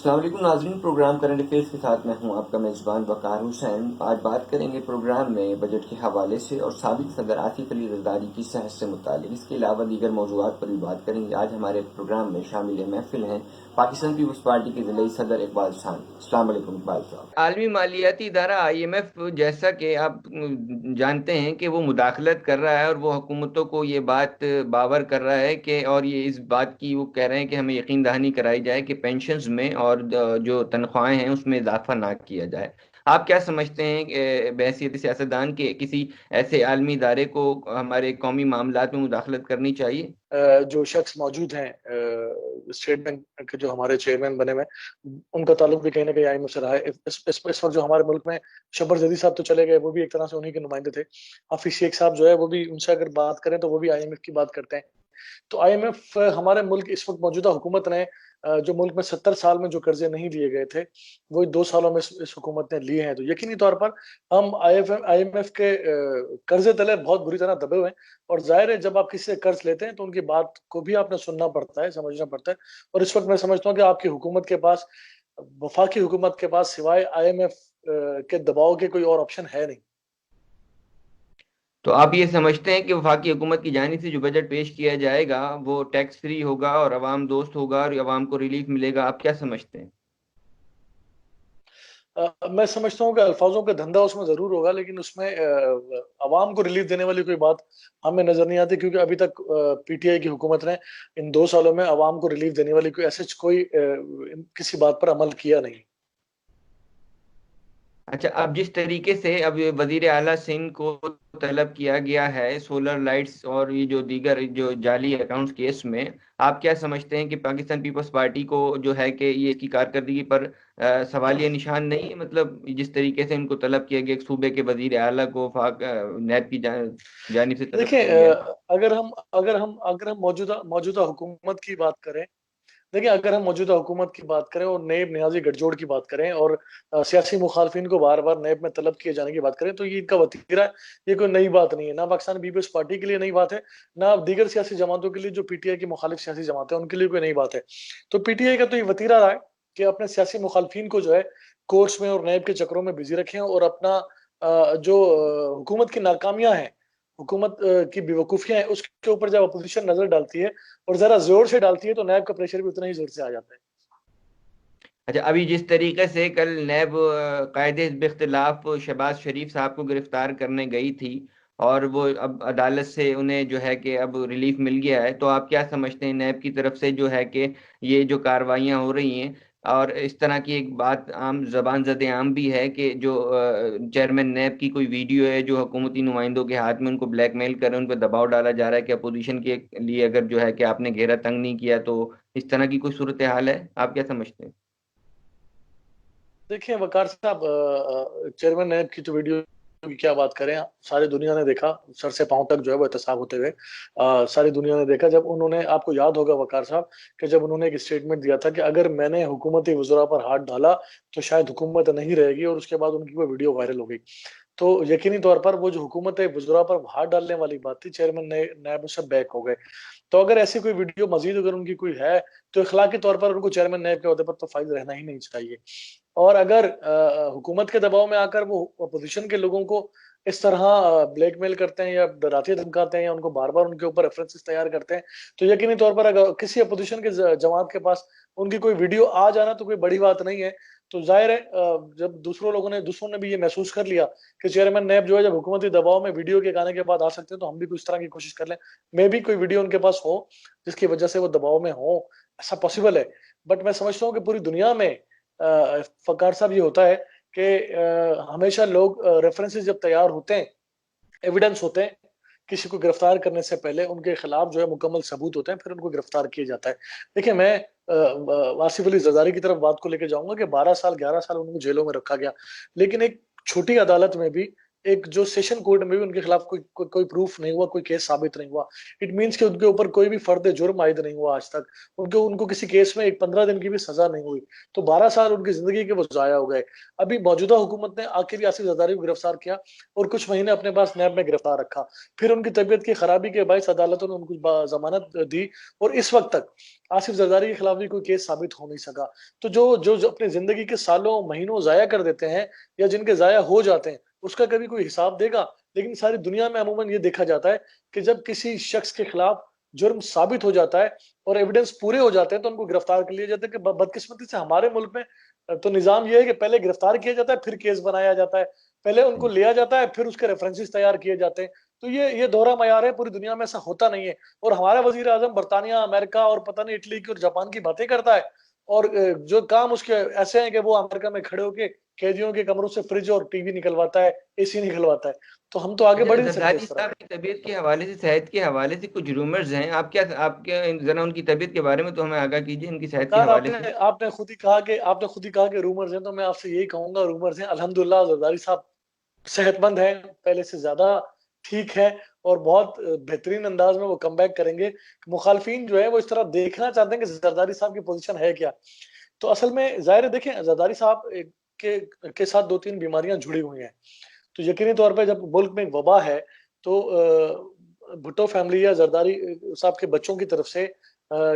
अस्सलाम वालेकुम नाज़रीन, प्रोग्राम करंट अफेयर्स के साथ मैं हूं आपका मेज़बान वकार हुसैन। आज बात करेंगे प्रोग्राम में बजट के हवाले से और साबिक सदर आसिफ अली ज़रदारी की सेहत से मुतालिक। इसके अलावा दीगर मौज़ूआत पर भी बात करेंगे। आज हमारे प्रोग्राम में शामिल महफिल हैं पाकिस्तान पीपल्स पार्टी के ज़िले सदर इकबाल खान। अस्सलाम वालेकुम इकबाल साहब। आलमी मालियाती इदारा IMF, जैसा कि आप जानते हैं कि वो मुदाखलत कर रहा है और वो हुकूमतों को ये बात बावर कर रहा है कि, और ये इस बात की वो कह रहे हैं कि हमें यकीन दहानी कराई जाए कि पेंशन्स में और जो तनख्वाहें हैं उसमें इजाफा ना किया जाए। आप क्या समझते हैं कि बहैसियत सियासतदान के किसी ऐसे आलमी इदारे को हमारे कौमी मामलात में मुदाखलत करनी चाहिए? जो शख्स मौजूद हैं स्टेट बैंक के जो हमारे चेयरमैन बने हुए हैं, उनका ताल्लुक भी कहीं ना कहीं आईएमएफ से रहा है। इस वक्त जो हमारे मुल्क में शब्बर जदी साहब तो चले गए, वो भी एक तरह से उन्हीं के नुमाइंदे थे। हाफिज शेख साहब जो है वो भी, उनसे अगर बात करें तो वो भी आईएमएफ की बात करते हैं। तो आईएमएफ हमारे मुल्क इस वक्त मौजूदा हुकूमत ने जो मुल्क में 70 साल में जो कर्जे नहीं लिए गए थे, वो 2 सालों में इस हुकूमत ने लिए हैं। तो यकीनी तौर पर हम आईएमएफ के कर्जे तले बहुत बुरी तरह दबे हुए हैं। और जाहिर है, जब आप किसी से कर्ज लेते हैं तो उनकी बात को भी आपने सुनना पड़ता है, समझना पड़ता है। और इस वक्त मैं समझता हूँ कि आपकी हुकूमत के पास, वफाकी हुकूमत के पास सिवाय आईएमएफ के दबाव के कोई और ऑप्शन है नहीं। तो आप ये समझते हैं कि वफाकी हुकूमत की जानिब से जो बजट पेश किया जाएगा वो टैक्स फ्री होगा और अवाम दोस्त होगा और अवाम को रिलीफ मिलेगा? आप क्या समझते हैं? मैं समझता हूँ कि अल्फाजों का धंधा उसमें जरूर होगा, लेकिन उसमें अवाम को रिलीफ देने वाली कोई बात हमें नजर नहीं आती, क्योंकि अभी तक पीटीआई की हुकूमत ने इन 2 सालों में अवाम को रिलीफ देने वाली कोई ऐसे कोई किसी बात पर अमल किया नहीं। अच्छा, अब जिस तरीके से अब ये वजीर आला सिंह को तलब किया गया है सोलर लाइट्स और ये जो दीगर जो जाली अकाउंट्स केस में, आप क्या समझते हैं कि पाकिस्तान पीपल्स पार्टी को जो है कि ये इसकी कारकर्दगी पर सवालिया निशान नहीं है? मतलब जिस तरीके से इनको तलब किया गया, एक सूबे के वजीर आला को नैब की जानिब से तलब देखिए, किया गया है। अगर हम मौजूदा मौजूदा हुकूमत की बात करें, देखिए अगर हम मौजूदा हुकूमत की बात करें और नेब नियाजी गठजोड़ की बात करें और सियासी मुखालफिन को बार बार नेब में तलब किए जाने की बात करें, तो ये इनका वतीरा है। ये कोई नई बात नहीं है, ना पाकिस्तान पीपल्स पार्टी के लिए नई बात है, ना दीगर सियासी जमातों के लिए जो पीटीआई की मुखालिफ सियासी जमात है उनके लिए कोई नई बात है। तो पीटीआई का तो ये वतीरा रहा है कि अपने सियासी मुखालफिन को जो है कोर्ट्स में और नेब के चक्रों में बिजी रखें, और अपना जो हुकूमत की नाकामियां हैं, हुकूमत की बेवकूफियां हैं, उसके ऊपर जब अपोजिशन नजर डालती है और जरा जोर से डालती है, तो नैब का प्रेशर भी उतना ही जोर से आ जाता है। अच्छा, अभी जिस तरीके से कल नैब कायदे हिज़्ब इख्तिलाफ शहबाज शरीफ साहब को गिरफ्तार करने गई थी और वो अब अदालत से उन्हें जो है कि अब रिलीफ मिल गया है, तो आप क्या समझते हैं नैब की तरफ से जो है कि ये जो कार्रवाइयाँ हो रही हैं? और इस तरह की एक बात आम जबान ज़द आम भी है कि जो चेयरमैन नैब की कोई वीडियो है जो हुकूमती नुमाइंदों के हाथ में उनको ब्लैकमेल कर रहे हैं, उन पर दबाव डाला जा रहा है कि अपोजिशन के लिए अगर जो है कि आपने घेरा तंग नहीं किया, तो इस तरह की कोई सूरत हाल है? आप क्या समझते हैं? देखिए वकार साहब, चेयरमैन नैब की तो वीडियो की क्या बात करें, सारी दुनिया ने देखा, सर से पांव तक जो है वो एहतसाब होते हुए सारी दुनिया ने देखा। जब उन्होंने, आपको याद होगा वकार साहब, कि जब उन्होंने एक स्टेटमेंट दिया था कि अगर मैंने हुकूमती वज़रा पर हाथ डाला तो शायद हुकूमत नहीं रहेगी, और उसके बाद उनकी वो वीडियो वायरल हो गई। तो यकीनी तौर पर वो जो हुकूमत वज़रा पर हाथ डालने वाली बात थी, चेयरमैन नैब उससे बैक हो गए। तो अगर ऐसी कोई वीडियो मजीद अगर उनकी कोई है, तो इखलाकी तौर पर उनको चेयरमैन नैब के ओहदे पर तो फाइज रहना ही नहीं चाहिए। और अगर हुकूमत के दबाव में आकर वो अपोजिशन के लोगों को इस तरह ब्लैकमेल करते हैं या डराते धमकाते हैं या उनको बार बार उनके ऊपर रेफरेंसेस तैयार करते हैं, तो यकीनी तौर पर अगर किसी अपोजिशन के जमात के पास उनकी कोई वीडियो आ जाना तो कोई बड़ी बात नहीं है। तो जाहिर है, जब दूसरों ने भी ये महसूस कर लिया कि चेयरमैन नैब जो है जब हुकूमती दबाव में वीडियो के आने के बाद आ सकते हैं, तो हम भी कुछ तरह की कोशिश कर लें। मे भी कोई वीडियो उनके पास हो जिसकी वजह से वो दबाव में हो, ऐसा पॉसिबल है। बट मैं समझता हूँ कि पूरी दुनिया में फकार साहब ये होता है कि हमेशा लोग रेफरेंसेस जब तैयार होते हैं, एविडेंस होते हैं, किसी को गिरफ्तार करने से पहले उनके खिलाफ जो है मुकम्मल सबूत होते हैं, फिर उनको गिरफ्तार किया जाता है। देखिए, मैं आसिफ अली जरदारी की तरफ बात को लेकर जाऊंगा कि 12 साल 11 साल उनको जेलों में रखा गया, लेकिन एक छोटी अदालत में भी एक जो सेशन कोर्ट में भी उनके खिलाफ कोई प्रूफ नहीं हुआ, कोई केस साबित नहीं हुआ। इट मीन्स कि उनके ऊपर कोई भी फर्द जुर्म आयद नहीं हुआ आज तक। उनको किसी केस में एक 15 दिन की भी सजा नहीं हुई। तो 12 साल उनकी जिंदगी के वो जाया हो गए। अभी मौजूदा हुकूमत ने आखिर आसिफ जरदारी को गिरफ्तार किया और कुछ महीने अपने पास नैब में गिरफ्तार रखा। फिर उनकी तबीयत की खराबी के बायस अदालतों ने उनको जमानत दी और इस वक्त तक आसिफ जरदारी के खिलाफ भी कोई केस साबित हो नहीं सका। तो जो अपनी जिंदगी के सालों महीनों जाया कर देते हैं या जिनके जाया हो जाते हैं, उसका कभी कोई हिसाब देगा? लेकिन सारी दुनिया में अमूमन ये देखा जाता है कि जब किसी शख्स के खिलाफ जुर्म साबित हो जाता है और एविडेंस पूरे हो जाते हैं तो उनको गिरफ्तार कर लिया जाता है। कि बदकिस्मती से हमारे मुल्क में तो निजाम ये है कि पहले गिरफ्तार किया जाता है, फिर केस बनाया जाता है। पहले उनको लिया जाता है, फिर उसके रेफरेंसेस तैयार किए जाते हैं। तो ये दोहरा मयार है, पूरी दुनिया में ऐसा होता नहीं है। और हमारा वजीर आजम बर्तानिया, अमेरिका और पता नहीं इटली की और जापान की बातें करता है, और जो काम उसके ऐसे हैं कि वो अमेरिका में खड़े होके कैदियों के कमरों से फ्रिज और टीवी निकलवाता है, एसी निकलवाता है। तो हम तो आगे बढ़ ही नहीं सकते जरदारी इस तरह। साहब की तबीयत के हवाले से, सेहत के हवाले से कुछ रूमर्स हैं, आप क्या, आपके जरा उनकी तबीयत के बारे में तो हमें आगाह कीजिए, इनकी सेहत के कार हवाले से। आपने खुद ही कहा कि रूमर्स हैं, तो मैं आपसे यही कहूंगा, रूमर्स हैं। अल्हम्दुलिल्लाह जरदारी साहब सेहतमंद है, पहले से ज्यादा ठीक है और बहुत बेहतरीन अंदाज में वो कम बैक करेंगे। मुखालफिन जो है वो इस तरह देखना चाहते हैं कि जरदारी साहब की पोजीशन है क्या। तो असल में जाहिर है, देखें, जरदारी साहब के साथ 2-3 बीमारियां जुड़ी हुई हैं। तो यकीनी तौर पे जब मुल्क में एक वबा है तो भुट्टो फैमिली या जरदारी साहब के बच्चों की तरफ से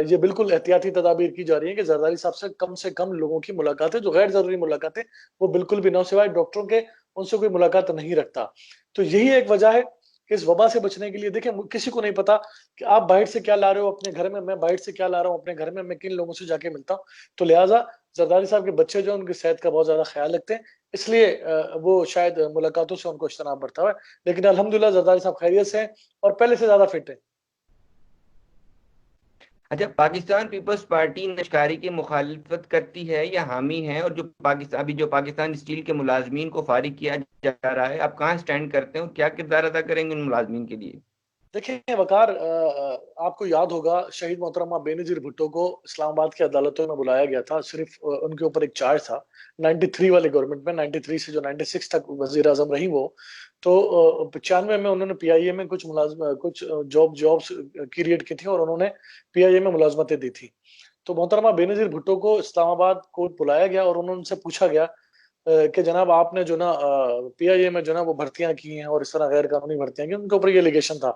ये बिल्कुल एहतियाती तदाबीर की जा रही है कि जरदारी साहब से कम लोगों की मुलाकातें, जो गैर जरूरी मुलाकातें, वो बिल्कुल भी ना, सिवाय डॉक्टरों के उनसे कोई मुलाकात नहीं रखता। तो यही एक वजह है कि इस वबा से बचने के लिए, देखें, किसी को नहीं पता कि आप बाहर से क्या ला रहे हो अपने घर में, मैं बाहर से क्या ला रहा हूँ अपने घर में, मैं किन लोगों से जाके मिलता हूँ। तो लिहाजा जरदारी साहब के बच्चे जो, उनकी सेहत का बहुत ज्यादा ख्याल रखते हैं, इसलिए वो शायद मुलाकातों से उनको इज्तनाब बरता हुआ है। लेकिन अल्हम्दुलिल्लाह जरदारी साहब खैरियत से हैं और पहले से ज्यादा फिट है। अच्छा, पाकिस्तान पीपल्स पार्टी नशकारी की मुखालिफत करती है या हामी है? और जो पाकिस्तान स्टील के मुलाजमीन को फारिग किया जा रहा है, आप कहाँ स्टैंड करते हैं और क्या किरदार अदा करेंगे उन मुलाजमीन के लिए? देखिए वकार, आपको याद होगा शहीद मोहतरमा बेनजीर भुट्टो को इस्लामाबाद की अदालतों में बुलाया गया था। सिर्फ उनके ऊपर एक चार्ज था 93 वाली गवर्नमेंट में, 93 से जो 96 तक वजीर आजम रही वो। तो 95 में उन्होंने पीआईए में कुछ जॉब्स क्रिएट की थी और उन्होंने पीआईए में मुलाजमतें दी थी। तो मोहतरमा बेनजीर भुट्टो को इस्लामाबाद कोर्ट बुलाया गया और उनसे पूछा गया कि जनाब आपने जो ना पीआईए में जो ना वो भर्तियां की हैं और इस तरह गैर कानूनी भर्तियां की, उनके ऊपर ये एलिगेशन था।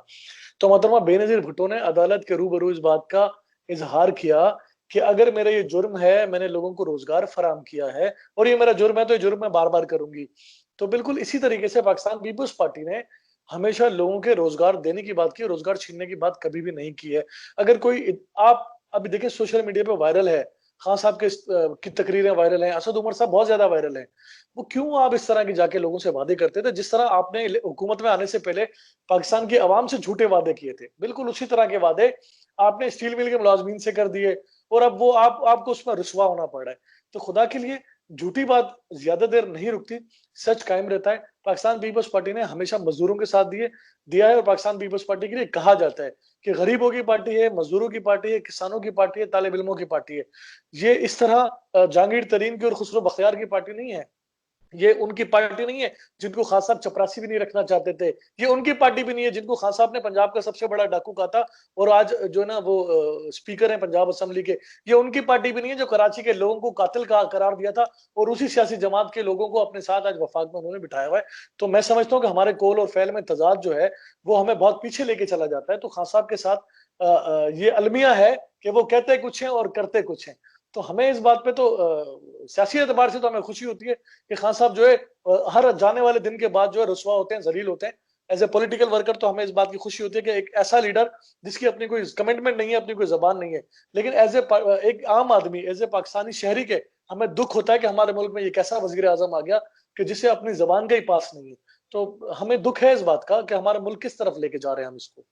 तो मोहतरमा बेनजीर भुट्टो ने अदालत के रूबरू इस बात का इजहार किया कि अगर मेरा ये जुर्म है, मैंने लोगों को रोजगार फराहम किया है और ये मेरा जुर्म है, तो ये जुर्म मैं बार बार करूंगी। तो बिल्कुल इसी तरीके से पाकिस्तान पीपुल्स पार्टी ने हमेशा लोगों के रोजगार देने की बात की, रोजगार छीनने की बात कभी भी नहीं की है। अगर कोई, आप अभी देखिए सोशल मीडिया पे वायरल है, खान साहब की तकरीरें वायरल हैं, असद उमर साहब बहुत ज्यादा वायरल हैं। वो क्यों आप इस तरह की जाके लोगों से वादे करते थे, जिस तरह आपने हुकूमत में आने से पहले पाकिस्तान की आवाम से झूठे वादे किए थे, बिल्कुल उसी तरह के वादे आपने स्टील मिल के मुलाजमीन से कर दिए और अब वो आपको उसमें रुसवा होना पड़ रहा है। तो खुदा के लिए झूठी बात ज्यादा देर नहीं रुकती, सच कायम रहता है। पाकिस्तान पीपल्स पार्टी ने हमेशा मजदूरों के साथ दिया है और पाकिस्तान पीपल्स पार्टी के लिए कहा जाता है कि गरीबों की पार्टी है, मजदूरों की पार्टी है, किसानों की पार्टी है, तालिब इल्मों की पार्टी है। ये इस तरह जहांगीर तरीन की और खुसरो बख्तियार की पार्टी नहीं है। ये उनकी पार्टी नहीं है जिनको खान साहब चपरासी भी नहीं रखना चाहते थे। ये उनकी पार्टी भी नहीं है जिनको खान साहब ने पंजाब का सबसे बड़ा डाकू कहा था और आज जो ना वो स्पीकर है पंजाब असेंबली के। ये उनकी पार्टी भी नहीं है जो कराची के लोगों को कातिल का करार दिया था और उसी सियासी जमात के लोगों को अपने साथ आज वफाक में उन्होंने बिठाया हुआ है। तो मैं समझता हूँ कि हमारे कौल और फैल में तजाद जो है वो हमें बहुत पीछे लेके चला जाता है। तो खान साहब के साथ ये अलमिया है कि वो कहते कुछ हैं और करते कुछ हैं। तो हमें इस बात पे तो सियासी एतबार से तो हमें खुशी होती है कि खान साहब जो है हर जाने वाले दिन के बाद जो है रुसवा होते हैं, जलील होते हैं। एज ए पॉलिटिकल वर्कर तो हमें इस बात की खुशी होती है कि एक ऐसा लीडर जिसकी अपनी कोई कमिटमेंट नहीं है, अपनी कोई जबान नहीं है, लेकिन एज ए एक आम आदमी, एज ए पाकिस्तानी शहरी के हमें दुख होता है कि हमारे मुल्क में एक ऐसा वजीर आजम आ गया कि जिसे अपनी जबान का ही पास नहीं है। तो हमें दुख है इस बात का कि हमारा मुल्क किस तरफ लेके जा रहे हैं हम इसको।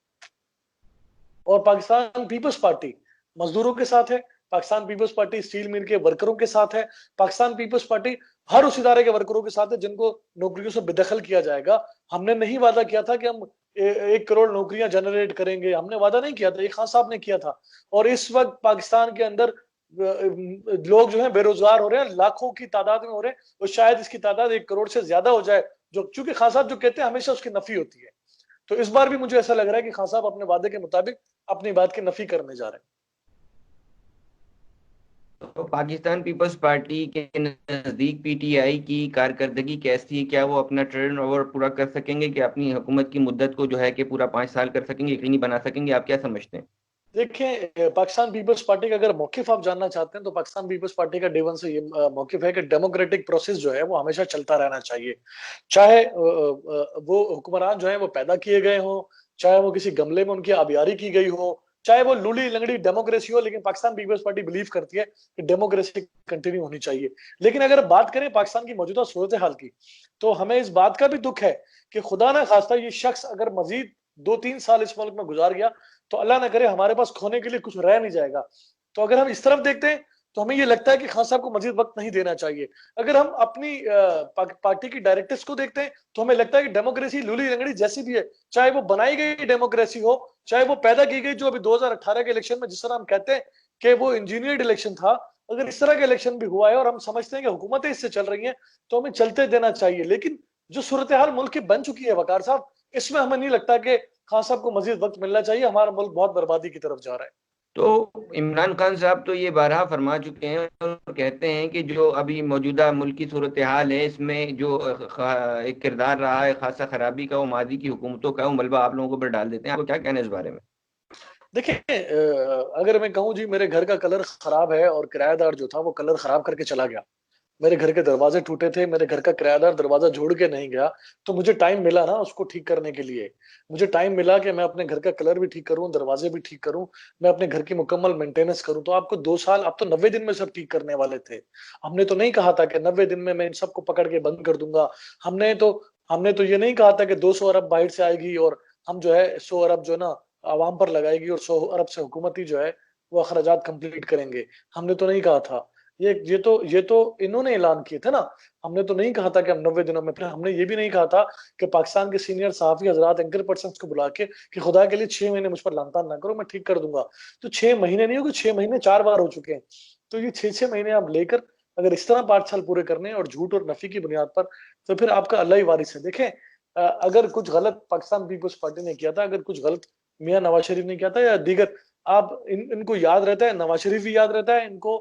और पाकिस्तान पीपल्स पार्टी मजदूरों के साथ है, Pakistan Peoples Party steel mill के वर्करों के साथ है, पाकिस्तान पीपल्स पार्टी हर उस इदारे के वर्करों के साथ है जिनको नौकरियों से बेदखल किया जाएगा। हमने नहीं वादा किया था कि हम 1 करोड़ नौकरियां जनरेट करेंगे, हमने वादा नहीं किया था, ये खान साहब ने किया था। और इस वक्त पाकिस्तान के अंदर लोग जो है बेरोजगार हो रहे हैं, लाखों की तादाद में हो रहे हैं और शायद इसकी तादाद 1 करोड़ से ज्यादा हो जाए जो चूंकि खान साहब जो कहते हैं हमेशा उसकी नफी होती है। तो इस बार भी मुझे ऐसा लग रहा है कि खान साहब अपने वादे के मुताबिक अपनी बात की नफी करने जा रहे हैं। तो पाकिस्तान पीपल्स पार्टी के नजदीक पीटीआई की कारकर्दगी कैसी है? क्या वो अपना टर्न ओवर पूरा कर सकेंगे, कि अपनी हुकूमत की मुद्दत को जो है कि पूरा 5 साल कर सकेंगे, यकीनी बना सकेंगे? आप क्या समझते हैं? देखिए, पाकिस्तान पीपल्स पार्टी का अगर मौकिफ आप जानना चाहते हैं तो पाकिस्तान पीपल्स पार्टी का डे वन से ये मौकिफ है कि डेमोक्रेटिक प्रोसेस जो है वो हमेशा चलता रहना चाहिए। चाहे वो हुक्मरान जो है वो पैदा किए गए हों, चाहे वो किसी गमले में उनकी आबियारी की गई हो, चाहे वो लूली लंगड़ी डेमोक्रेसी हो, लेकिन पाकिस्तान पीपल्स पार्टी बिलीव करती है कि डेमोक्रेसी कंटिन्यू होनी चाहिए। लेकिन अगर बात करें पाकिस्तान की मौजूदा सूरत हाल की, तो हमें इस बात का भी दुख है कि खुदा ना खास्ता ये शख्स अगर मजीद 2-3 साल इस मुल्क में गुजार गया तो अल्लाह ना करे हमारे पास खोने के लिए कुछ रह नहीं जाएगा। तो अगर हम इस तरफ देखते हैं तो हमें ये लगता है कि खान साहब को मजीद वक्त नहीं देना चाहिए। अगर हम अपनी पार्टी की डायरेक्टिव्स को देखते हैं तो हमें लगता है कि डेमोक्रेसी लूली लंगड़ी जैसी भी है, चाहे वो बनाई गई डेमोक्रेसी हो, चाहे वो पैदा की गई जो अभी 2018 के इलेक्शन में जिस तरह हम कहते हैं कि वो इंजीनियर्ड इलेक्शन था, अगर इस तरह का इलेक्शन भी हुआ है और हम समझते हैं कि हुकूमतें इससे चल रही हैं तो हमें चलते देना चाहिए। लेकिन जो सूरत हाल मुल्क की बन चुकी है वकार साहब, इसमें हमें नहीं लगता कि खान साहब को मजीद वक्त मिलना चाहिए। हमारा मुल्क बहुत बर्बादी की तरफ जा रहा है। तो इमरान खान साहब तो ये बारहा फरमा चुके हैं और कहते हैं कि जो अभी मौजूदा मुल्क की सूरत हाल है, इसमें जो एक किरदार रहा है खासा खराबी का, वो मादी की हुकूमतों का, वो मलबा आप लोगों पर डाल देते हैं। आपको क्या कहना है इस बारे में? देखिए, अगर मैं कहूँ जी मेरे घर का कलर खराब है और किराएदार जो था वो कलर खराब करके चला गया, मेरे घर के दरवाजे टूटे थे, मेरे घर का किराएदार दरवाजा जोड़ के नहीं गया, तो मुझे टाइम मिला ना उसको ठीक करने के लिए। मुझे टाइम मिला कि मैं अपने घर का कलर भी ठीक करूं, दरवाजे भी ठीक करूं, मैं अपने घर की मुकम्मल मेंटेनेंस करूं। तो आपको 2 साल, आप तो 90 दिन में सब ठीक करने वाले थे। हमने तो नहीं कहा था कि 90 दिन में मैं इन सबको पकड़ के बंद कर दूंगा। हमने तो हमने तो ये नहीं कहा था कि 200 अरब बाहर से आएगी और हम जो है 100 अरब जो है ना आवाम पर लगाएगी और 100 अरब से हुकूमती जो है वो अखराजात कंप्लीट करेंगे। हमने तो नहीं कहा था। ये तो इन्होंने ऐलान किए थे ना। हमने तो नहीं कहा था कि हम 90 दिनों में, फिर हमने ये भी नहीं कहा था कि पाकिस्तान के सीनियर सहाफी हजरात एंकर पर्सन्स को बुला के कि खुदा के लिए 6 महीने मुझ पर लानतान ना करो, मैं ठीक कर दूंगा। तो 6 महीने नहीं होगी, 6 महीने 4 बार हो चुके हैं। तो ये 6-6 महीने आप लेकर अगर इस तरह 5 साल पूरे करने हैं और झूठ और नफी की बुनियाद पर, तो फिर आपका अल्लाह ही वारिस है। देखें, अगर कुछ गलत पाकिस्तान पीपल्स पार्टी ने किया था, अगर कुछ गलत मियां नवाज शरीफ ने किया था या दीगर, आप इनको याद रहता है, नवाज शरीफ भी याद रहता है इनको,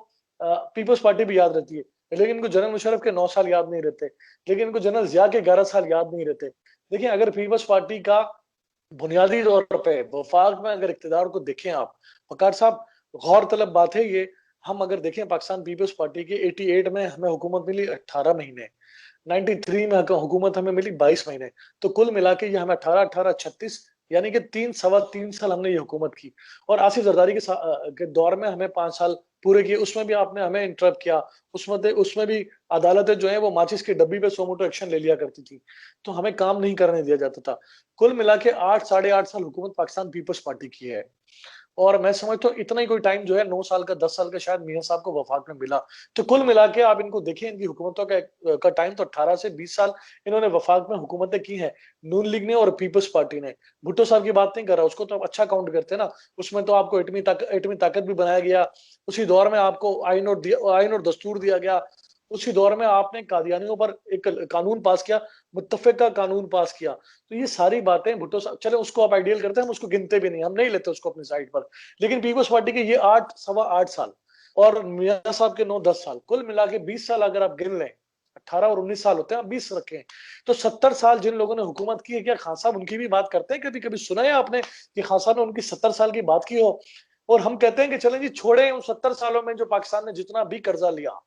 पीपल्स पार्टी भी याद रहती है, लेकिन इनको जनरल मुशर्रफ के 9 साल याद नहीं रहते, लेकिन इनको जनरल जिया के 11 साल याद नहीं रहते। देखिए, अगर पीपल्स पार्टी का बुनियादी तौर पे वफाक में अगर इक्तदार को देखें आप, वकार साहब, गौर तलब बात है ये। हम अगर देखें पाकिस्तान पीपल्स पार्टी के 88 में हमें हुकूमत मिली 18 महीने, 93 में हुकूमत हमें मिली 22 महीने, तो कुल मिला के ये हमें 18-18-36, यानी कि 3 सवा 3 साल हमने ये हुकूमत की। और आसिफ जरदारी के दौर में हमें 5 साल पूरे किए, उसमें भी आपने हमें इंटरप्ट किया। उसमें भी अदालतें जो है वो माचिस की डब्बी पे सोमोटो एक्शन ले लिया करती थी, तो हमें काम नहीं करने दिया जाता था। कुल मिला के 8-8.5 साल हुकूमत पाकिस्तान पीपल्स पार्टी की है। और मैं समझता हूँ इतना ही कोई टाइम जो है 9 साल का 10 साल का शायद मियां साहब को वफाक में मिला। तो कुल मिला के आप इनको देखें, इनकी हुकूमतों का टाइम तो 18 से 20 साल इन्होंने वफाक में हुकूमतें की हैं, नून लीग ने और पीपल्स पार्टी ने। भुट्टो साहब की बात नहीं कर रहा, उसको तो आप अच्छा काउंट करते हैं ना, उसमें तो आपको एटमी ताकत भी बनाया गया, उसी दौर में आपको आइन और दस्तूर दिया गया, उसी दौर में आपने कादियानियों पर एक कानून पास किया, मुत्तफिका कानून पास किया। तो ये सारी बातें भुट्टो साहब, चले उसको आप आइडियल करते हैं, हम उसको गिनते भी नहीं, हम नहीं लेते उसको अपनी साइड पर। लेकिन पीपल्स पार्टी के ये 8 सवा 8 साल और मियां साहब के 9-10 साल, कुल मिला के 20 साल अगर आप गिन लें, 18 और 19 साल होते हैं, आप 20 रखें, तो 70 साल जिन लोगों ने हुकूमत की है, क्या खान साहब उनकी भी बात करते हैं? कभी कभी सुना है आपने कि खान साहब ने उनकी 70 साल की बात की हो? और हम कहते हैं कि चलें जी छोड़ें, उन 70 सालों में जो पाकिस्तान ने जितना भी कर्जा लिया,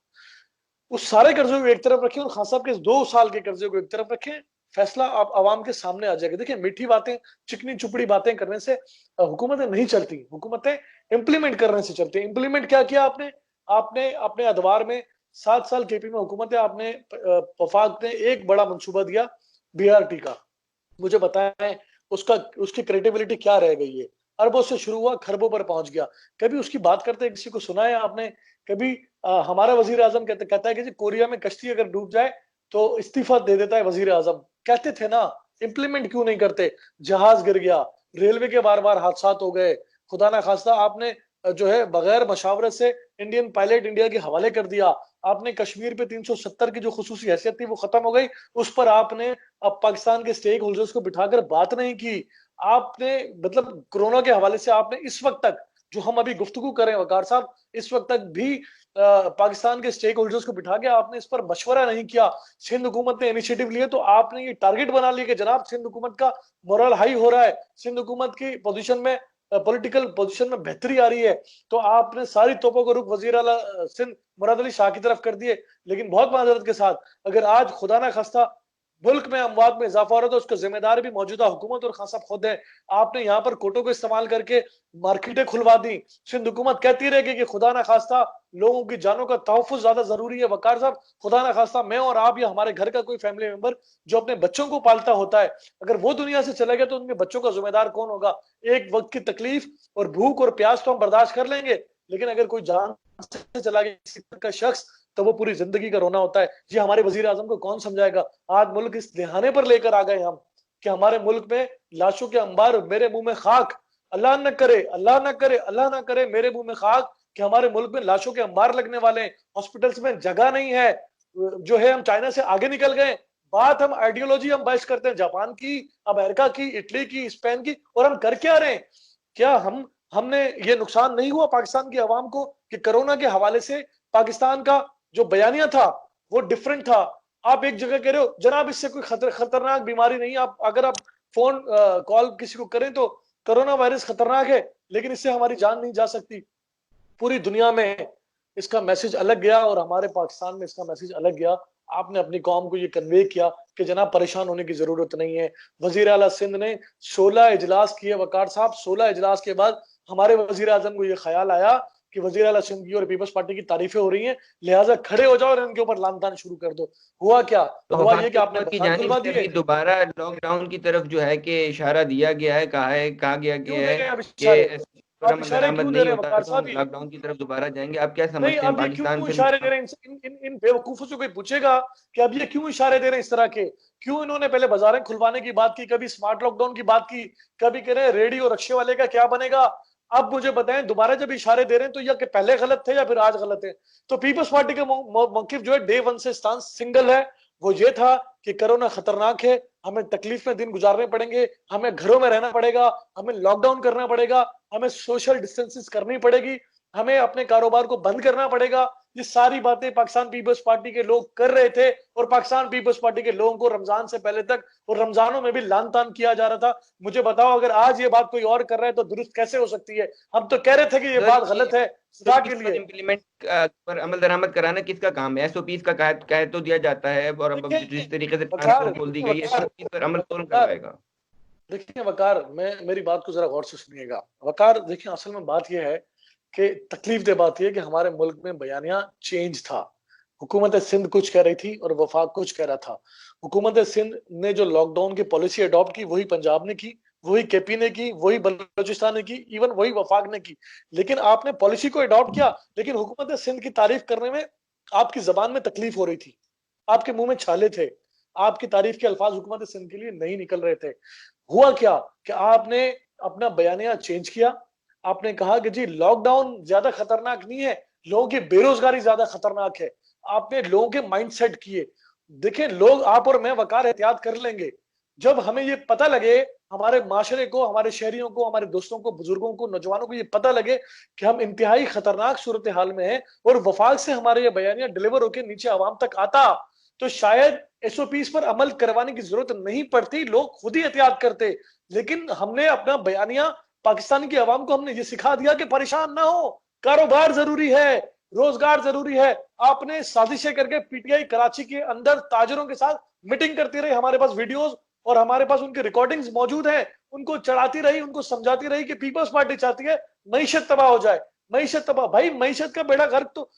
उस सारे कर्जों को एक तरफ रखें और खान साहब के 2 साल के कर्जे को एक तरफ रखें, फैसला आप आवाम के सामने आ जाएगा। देखिए, मीठी बातें, चिकनी चुपड़ी बातें करने से हुकूमतें नहीं चलती, हुकूमतें इंप्लीमेंट करने से चलती है। इंप्लीमेंट क्या किया आपने? आपने अपने अदवार में 7 साल केपी में हुकूमत है, आपने वफाक ने एक बड़ा मंसूबा दिया बीआरटी का। मुझे बताएं उसका, उसकी क्रेडिबिलिटी क्या रह गई है? अरबों से शुरू हुआ, खरबों पर पहुंच गया। कभी उसकी बात करते किसी को सुना है आपने? कभी हमारा वजीर आजम कहता है कि जी कोरिया में कश्ती अगर डूब जाए तो इस्तीफा दे देता है वजीर आजम। कहते थे ना, इंप्लीमेंट क्यों नहीं करते? जहाज गिर गया, रेलवे के बार बार हादसा हो गए, खुदा ना खास्ता आपने जो है बगैर मशावरत से इंडियन पायलट इंडिया के हवाले कर दिया। आपने कश्मीर पे 370 की जो खुसूसी हैसियत थी वो खत्म हो गई, उस पर आपने अब पाकिस्तान के स्टेक होल्डर्स को बिठाकर बात नहीं की। आपने मतलब कोरोना के हवाले से आपने इस वक्त तक जो हम अभी गुफ्तगू करें वकार साहब, इस वक्त तक भी पाकिस्तान के स्टेक होल्डर्स को बिठा के आपने इस पर मशवरा नहीं किया। सिंध हुकूमत ने इनिशिएटिव लिए तो आपने ये टारगेट बना लिया कि जनाब सिंध हुकूमत का मोरल हाई हो रहा है, सिंध हुकूमत की पोजीशन में पॉलिटिकल पोजीशन में बेहतरी आ रही है, तो आपने सारी तोपों को रुख वजीर आला सिंध मुराद अली शाह की तरफ कर दिए। लेकिन बहुत माजरत के साथ, अगर आज खुदा ना खास्ता मुल्क में अमवात में इजाफा हो रहा है तो उसका जिम्मेदार भी मौजूदा हुकूमत और खान साहब खुद है। आपने यहाँ पर कोटों को इस्तेमाल करके मार्केटें खुलवा दी। सिंध हुकूमत कहती रहेगी कि खुदा ना खास्ता लोगों की जानों का तहफ़्फ़ुज़ ज्यादा जरूरी है। वकार साहब, खुदा ना खास्ता मैं और आप या हमारे घर का कोई फैमिली मेंबर जो अपने बच्चों को पालता होता है, अगर वो दुनिया से चला गया तो उनके बच्चों का जिम्मेदार कौन होगा? एक वक्त की तकलीफ और भूख और प्यास तो हम बर्दाश्त कर लेंगे, लेकिन अगर कोई जान से चला गया किसी का शख्स, तो वो पूरी जिंदगी का रोना होता है। जी हमारे वजीर आजम को कौन समझाएगा? आज मुल्क इस दिहाने पर लेकर आ गए हम कि हमारे मुल्क में लाशों के अंबार, मेरे मुंह में खाक, अल्लाह न करे, अल्लाह न करे, अल्लाह न करे, मेरे मुंह में खाक कि हमारे मुल्क में लाशों के अंबार लगने वाले हैं, हॉस्पिटल्स में जगह नहीं है, जो है हम चाइना से आगे निकल गए। बात हम आइडियोलॉजी हम बहस करते हैं जापान की, अमेरिका की, इटली की, स्पेन की, और हम कर क्या रहे हैं? क्या हमने ये नुकसान नहीं हुआ पाकिस्तान की आवाम को कि कोरोना के हवाले से पाकिस्तान का जो बयानिया था वो डिफरेंट था। आप एक जगह कह रहे हो जनाब इससे कोई खतरनाक बीमारी नहीं, आप अगर आप फोन कॉल किसी को करें तो कोरोना वायरस खतरनाक है लेकिन इससे हमारी जान नहीं जा सकती। पूरी दुनिया में इसका मैसेज अलग गया और हमारे पाकिस्तान में इसका मैसेज अलग गया। आपने अपनी कौम को ये कन्वे किया कि जनाब परेशान होने की जरूरत नहीं है। वजीर आला सिंध ने 16 इजलास किए वकार साहब। 16 इजलास के बाद हमारे वजीर आजम को ये ख्याल आया कि वजीर आला सिंध की और पीपल्स पार्टी की तारीफें हो रही हैं, लिहाजा खड़े हो जाओ और इनके ऊपर लानतान शुरू कर दो। हुआ क्या? तो हुआ ये वफाकी कि आपने हुकूमत की बाजार जानिब खुलवा से दिए। अभी दोबारा लॉकडाउन की तरफ जो है कि इशारा दिया गया है, कहा गया क्यों है देंगे अब कि इशारे? अगर आप अमल इशारे दरामद क्यों दे नहीं रहे हैं होता वकार तो हम साहब? ये लॉकडाउन की तरफ दोबारा जाएंगे। आप क्या नहीं, समझते हैं अब ये पाकिस्तान क्यों फिर इशारे दे रहे हैं? इन बेवकूफों से कोई पूछेगा कि अब ये क्यों इशारे दे रहे हैं इस तरह के? क्यों इन्होंने पहले बाजारें खुलवाने की बात की, कभी स्मार्ट लॉकडाउन की बात की, कभी कह रहे हैं रेडी और रिक्शे वाले का क्या बनेगा? अब मुझे बताएं दोबारा जब इशारे दे रहे हैं तो या कि पहले गलत थे या फिर आज गलत है? तो पीपल्स पार्टी का मौकिफ जो है डे वन से स्टांस सिंगल है। वो ये था कि कोरोना खतरनाक है, हमें तकलीफ में दिन गुजारने पड़ेंगे, हमें घरों में रहना पड़ेगा, हमें लॉकडाउन करना पड़ेगा, हमें सोशल डिस्टेंसिंग करनी पड़ेगी, हमें अपने कारोबार को बंद करना पड़ेगा। ये सारी बातें पाकिस्तान पीपल्स पार्टी के लोग कर रहे थे और पाकिस्तान पीपल्स पार्टी के लोगों को रमजान से पहले तक और रमजानों में भी लान तान किया जा रहा था। मुझे बताओ अगर आज ये बात कोई और कर रहा है तो दुरुस्त कैसे हो सकती है? हम तो कह रहे थे कि ये सर बात ये गलत है सदा के इस पर लिए। इम्प्लीमेंट पर अमल दरामद कराना किसका काम है? एसओपीज का कह तो दिया जाता है, और अब देखिए जिस तरीके से वकार, ट्रांसपोर्ट खोल दी देखिए गई है, वकार, एसओपीज पर अमल कौन वकार, करवाएगा? देखिए वकार, मैं मेरी बात को जरा गौर से सुनिएगा। वकार देखिए, असल में बात यह है कि तकलीफ दे बात यह है कि हमारे मुल्क में बयानिया चेंज था। हुकूमत सिंध कुछ कह रही थी और वफाक कुछ कह रहा था। हुकूमत सिंध ने जो लॉकडाउन की पॉलिसी अडॉप्ट की वही पंजाब ने की, वही केपी ने की, वही बलूचिस्तान ने की, इवन वही वफाक ने की। लेकिन आपने पॉलिसी को अडॉप्ट किया, लेकिन हुकूमत सिंध की तारीफ करने में आपकी जबान में तकलीफ हो रही थी, आपके मुंह में छाले थे, आपकी तारीफ के अल्फाज हुकूमत सिंध के लिए नहीं निकल रहे थे। हुआ क्या कि आपने अपना बयानिया चेंज किया। आपने कहा कि जी लॉकडाउन ज्यादा खतरनाक नहीं है, लोगों की बेरोजगारी ज्यादा खतरनाक है। आपने लोगों के माइंडसेट किए। देखें, लोग आप और मैं वकार एहतियात कर लेंगे जब हमें ये पता लगे, हमारे माशरे को, हमारे शहरियों को, हमारे दोस्तों को, बुजुर्गों को, नौजवानों को ये पता लगे कि हम इंतहाई खतरनाक सूरत हाल में हैं और वफाक से हमारे ये बयानिया डिलीवर होकर नीचे आवाम तक आता तो शायद एसओपीज पर अमल करवाने की जरूरत नहीं पड़ती, लोग खुद ही एहतियात करते। लेकिन हमने अपना बयानिया पाकिस्तान की आवाम को हमने ये सिखा दिया कि परेशान ना हो, कारोबार जरूरी है, रोजगार जरूरी है। आपने साजिशें करके पीटीआई कराची के अंदर ताजरों के साथ मीटिंग करती रही, हमारे पास वीडियोस और हमारे पास उनकी रिकॉर्डिंग्स मौजूद है, उनको चढ़ाती रही, उनको समझाती रही कि पीपल्स पार्टी चाहती है मईशत तबाह हो जाए। मईशत तबाह, भाई मईशत का बेड़ा गर्क तो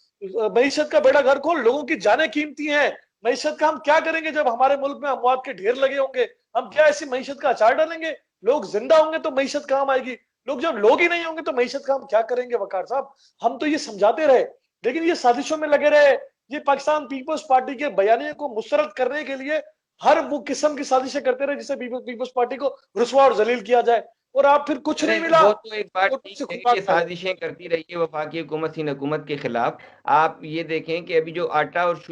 मईशत का बेड़ा गर्क हो, लोगों की जानें कीमती हैं। मईशत का हम क्या करेंगे जब हमारे मुल्क में अमवात के ढेर लगे होंगे? हम क्या ऐसी मईशत का अचार डालेंगे? लोग जिंदा होंगे तो मईशत काम आएगी, लोग जब लोग ही नहीं होंगे तो मईशत का हम क्या करेंगे? वकार साहब, हम तो ये समझाते रहे लेकिन ये साजिशों में लगे रहे। ये पाकिस्तान पीपल्स पार्टी के बयानिए को मुस्तरद करने के लिए हर वो किस्म की साजिशें करते रहे जिससे पीपल्स पार्टी को रुसवा और जलील किया जाए। और आप फिर कुछ नहीं अरे मिला, वो तो एक बात फोटो ठीक से है खुपा कि ये खा गए। साजिशें करती रही है वफाकी हुकूमत सिंध हुकूमत के खिलाफ। आप ये देखें कि अभी जो आटा और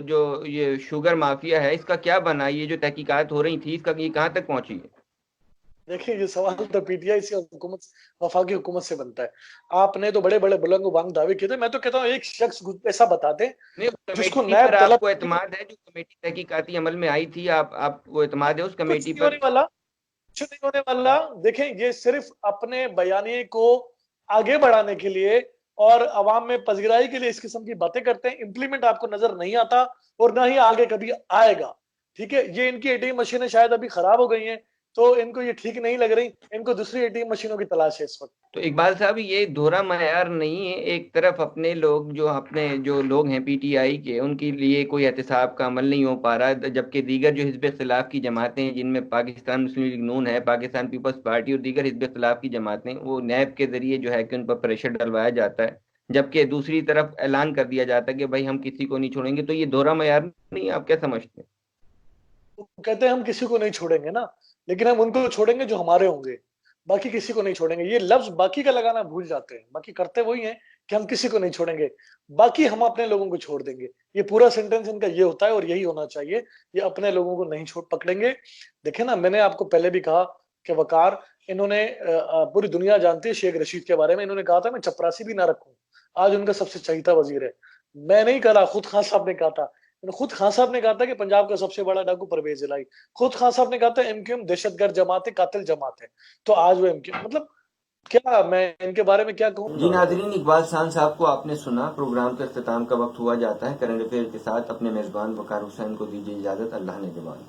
जो ये शुगर माफिया है इसका क्या बना, ये जो तहकीकात हो रही थी इसका ये कहाँ तक पहुंची है? देखिए ये सवाल तो पीटीआई से हुकूमत, वफाकी हुकूमत से बनता है। आपने तो बड़े बड़े बुलंद बांग दावे किए थे, मैं तो कहता हूँ एक शख्स ऐसा बता दें नहीं, उस जिसको कमेटी पर नैब तलब, आपको एतमाद है जो कमेटी तहकीकाती अमल में आई थी? आपको एतमाद है उस कुछ कमेटी नहीं होने पर? वाला, कुछ नहीं होने वाला। देखें ये सिर्फ अपने बयानिए को आगे बढ़ाने के लिए और अवाम में पजगिराई के लिए इस किस्म की बातें करते हैं, इंप्लीमेंट आपको नजर नहीं आता और ना ही आगे कभी आएगा। ठीक है, ये इनकी एटीएम मशीनें शायद अभी खराब हो गई हैं, तो इनको ये ठीक नहीं लग रही, इनको दूसरी एटीएम मशीनों की तलाश है इस वक्त। तो इकबाल साहब ये दोहरा मयार नहीं है? एक तरफ अपने लोग जो लोग हैं पीटीआई के, उनके लिए कोई एहतसाब का अमल नहीं हो पा रहा, जबकि दीगर जो हिज़्ब इख्तिलाफ की जमातें हैं जिनमें पाकिस्तान मुस्लिम लीग नून है, पाकिस्तान पीपल्स पार्टी और दीगर हिज़्ब इख्तिलाफ की जमातें, वो नैब के जरिए जो है कि उन पर प्रेशर डलवाया जाता है, जबकि दूसरी तरफ ऐलान कर दिया जाता है कि भाई हम किसी को नहीं छोड़ेंगे। तो ये दोहरा मयार नहीं, आप क्या समझते हैं? वो कहते हैं हम किसी को नहीं छोड़ेंगे ना, लेकिन हम उनको छोड़ेंगे जो हमारे होंगे, बाकी किसी को नहीं छोड़ेंगे। ये लफ्ज बाकी का लगाना भूल जाते हैं, बाकी करते वही हैं कि हम किसी को नहीं छोड़ेंगे, बाकी हम अपने लोगों को छोड़ देंगे। ये पूरा सेंटेंस इनका ये होता है और यही होना चाहिए, ये अपने लोगों को नहीं छोड़ पकड़ेंगे। देखे ना, मैंने आपको पहले भी कहा कि वकार, इन्होंने पूरी दुनिया जानती है शेख रशीद के बारे में, इन्होंने कहा था मैं चपरासी भी ना रखूं, आज उनका सबसे चहीता वजीर है। मैं नहीं कहा, खुद खान साहब ने कहा था, खुद खान साहब ने कहा था कि पंजाब का सबसे बड़ा डाकू परवेज इलाही, खुद खान साहब ने कहा था एमक्यूएम दहशतगर्द जमात है, कातिल जमात है। तो आज वो एमक्यूएम, मतलब क्या मैं इनके बारे में क्या कहूँ। जी नाजरीन, इकबाल शान साहब को आपने सुना। प्रोग्राम के अख्ताम का वक्त हुआ जाता है। करंट अफेयर के साथ अपने मेजबान वकार हुसैन को दीजिए इजाजत। अल्लाह ने जवान।